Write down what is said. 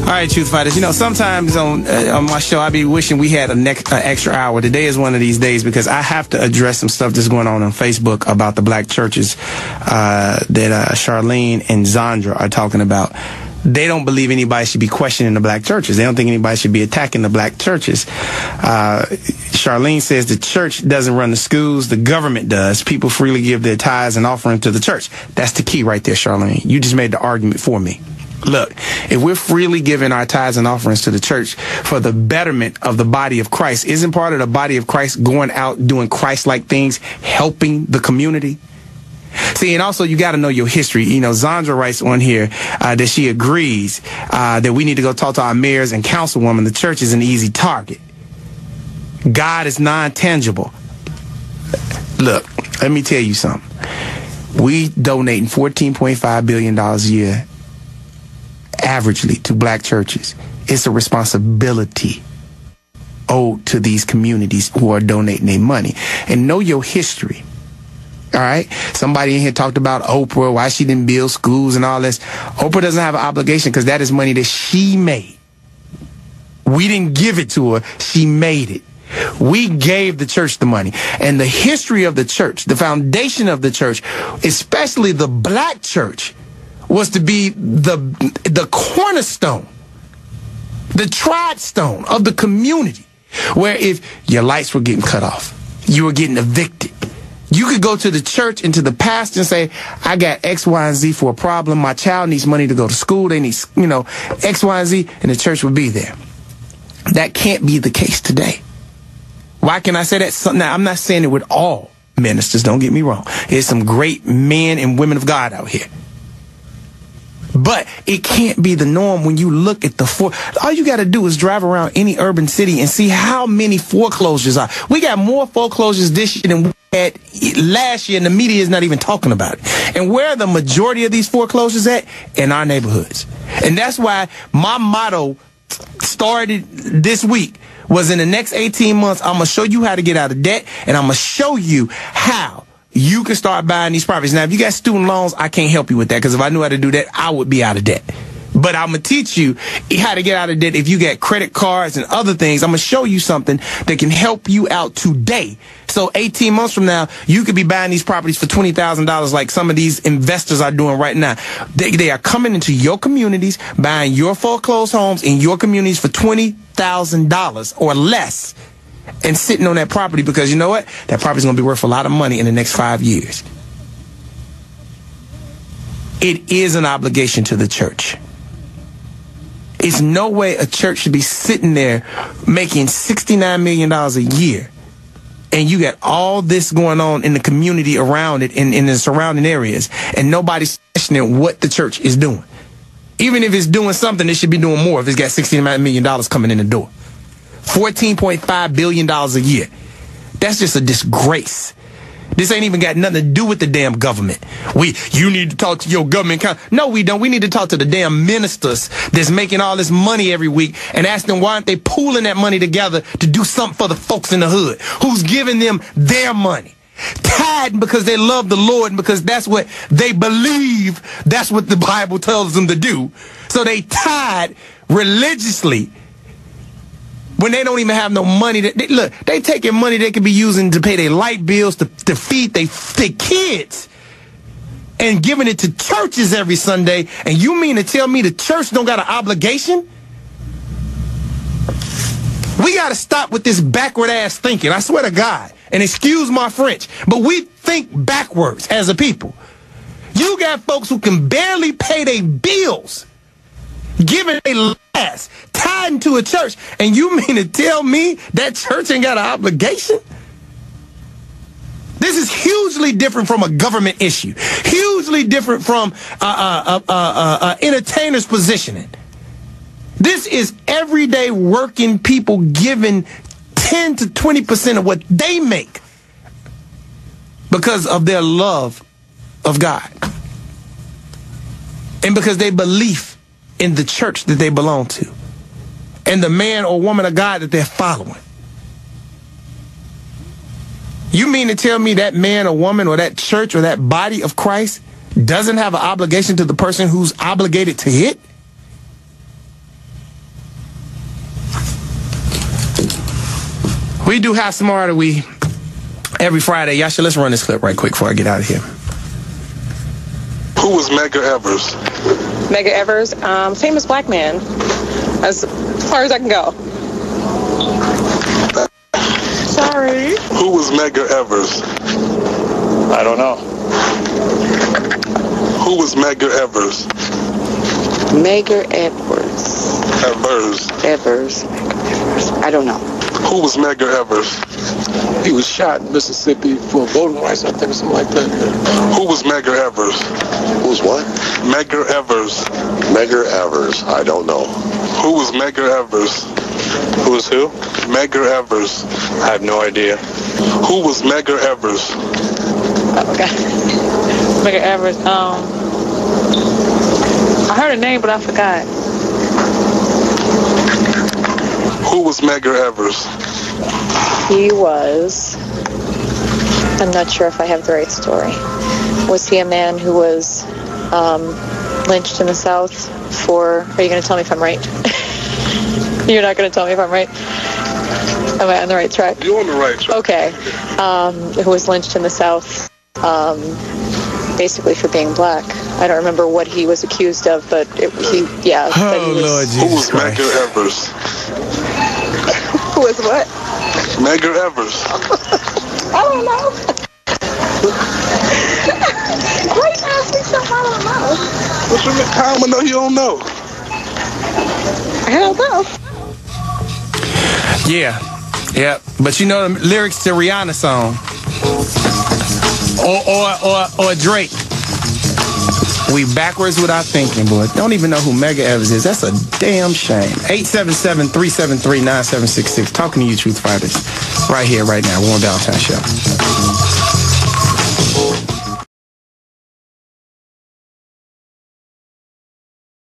All right, Truth Fighters. You know, sometimes on my show, I be wishing we had an extra hour. Today is one of these days because I have to address some stuff that's going on Facebook about the black churches that Charlene and Zandra are talking about. They don't believe anybody should be questioning the black churches. They don't think anybody should be attacking the black churches. Charlene says the church doesn't run the schools. The government does. People freely give their tithes and offering to the church. That's the key right there, Charlene. You just made the argument for me. Look, if we're freely giving our tithes and offerings to the church for the betterment of the body of Christ, isn't part of the body of Christ going out doing Christ-like things, helping the community? See, and also you got to know your history. You know, Zandra writes on here that she agrees that we need to go talk to our mayors and councilwomen. The church is an easy target. God is non-tangible. Look, let me tell you something. We donating $14.5 billion a year averagely to black churches. It's a responsibility owed to these communities who are donating their money. And know your history. All right? Somebody in here talked about Oprah, why she didn't build schools and all this. Oprah doesn't have an obligation because that is money that she made. We didn't give it to her. She made it. We gave the church the money. And the history of the church, the foundation of the church, especially the black church, was to be the cornerstone, the tried stone of the community, where if your lights were getting cut off, you were getting evicted, you could go to the church and to the pastor and say, I got X, Y, and Z for a problem. My child needs money to go to school. They need, you know, X, Y, and Z, and the church would be there. That can't be the case today. Why can I say that? Now, I'm not saying it with all ministers. Don't get me wrong. There's some great men and women of God out here. But it can't be the norm when you look at all you got to do is drive around any urban city and see how many foreclosures are. We got more foreclosures this year than we had last year, and the media is not even talking about it. And where are the majority of these foreclosures at? In our neighborhoods. And that's why my motto started this week was in the next 18 months, I'm going to show you how to get out of debt, and I'm going to show you how you can start buying these properties. Now, if you got student loans, I can't help you with that, because if I knew how to do that, I would be out of debt. But I'm going to teach you how to get out of debt if you got credit cards and other things. I'm going to show you something that can help you out today. So 18 months from now, you could be buying these properties for $20,000 like some of these investors are doing right now. They are coming into your communities, buying your foreclosed homes in your communities for $20,000 or less, and sitting on that property because you know what? That property's going to be worth a lot of money in the next 5 years. It is an obligation to the church. It's no way a church should be sitting there making $69 million a year, and you got all this going on in the community around it, in the surrounding areas, and nobody's questioning what the church is doing. Even if it's doing something, it should be doing more if it's got $69 million coming in the door. $14.5 billion a year. That's just a disgrace. This ain't even got nothing to do with the damn government. You need to talk to your government. No, we don't. We need to talk to the damn ministers that's making all this money every week and ask them why aren't they pooling that money together to do something for the folks in the hood who's giving them their money. Tithing because they love the Lord and because that's what they believe. That's what the Bible tells them to do. So they tithe religiously when they don't even have no money. Look, they taking money they could be using to pay their light bills, to feed their kids, and giving it to churches every Sunday. And you mean to tell me the church don't got an obligation? We got to stop with this backward ass thinking. I swear to God, and excuse my French, but we think backwards as a people. You got folks who can barely pay their bills, giving their last, tied into a church, and you mean to tell me that church ain't got an obligation? This is hugely different from a government issue, hugely different from entertainer's positioning. This is everyday working people giving 10 to 20% of what they make because of their love of God and because they believe in the church that they belong to and the man or woman of God that they're following. You mean to tell me that man or woman or that church or that body of Christ doesn't have an obligation to the person who's obligated to it? We do How Smart Are We every Friday. Y'all should let's run this clip right quick before I get out of here. Who was Medgar Evers? Medgar Evers, famous black man, as far as I can go. Sorry. Who was Medgar Evers? I don't know. Who was Medgar Evers? Medgar Evers. Evers. I don't know. Who was Medgar Evers? He was shot in Mississippi for voting rights, I think, or something like that. Who was Medgar Evers? Who's what? Medgar Evers. Medgar Evers. I don't know. Who was Medgar Evers? Who was who? Medgar Evers. I have no idea. Who was Medgar Evers? Okay. Medgar Evers, I heard a name, but I forgot. Who was Medgar Evers? He was, I'm not sure if I have the right story. Was he a man who was lynched in the South for, are you going to tell me if I'm right? You're not going to tell me if I'm right? Am I on the right track? You're on the right track. Okay. Who was lynched in the South, basically for being black. I don't remember what he was accused of, but Oh, Lord Jesus Who was Christ. Medgar Evers? Who was what? Medgar Evers. I don't know. Why you asking something I don't know? What you mean? How am I know you don't know? I don't know. Yeah. But you know the lyrics to Rihanna's song. Or Drake. We backwards with our thinking, boy. Don't even know who Medgar Evers is. That's a damn shame. 877-373-9766. Talking to you, Truth Fighters. Right here, right now. Warren Ballentine Show.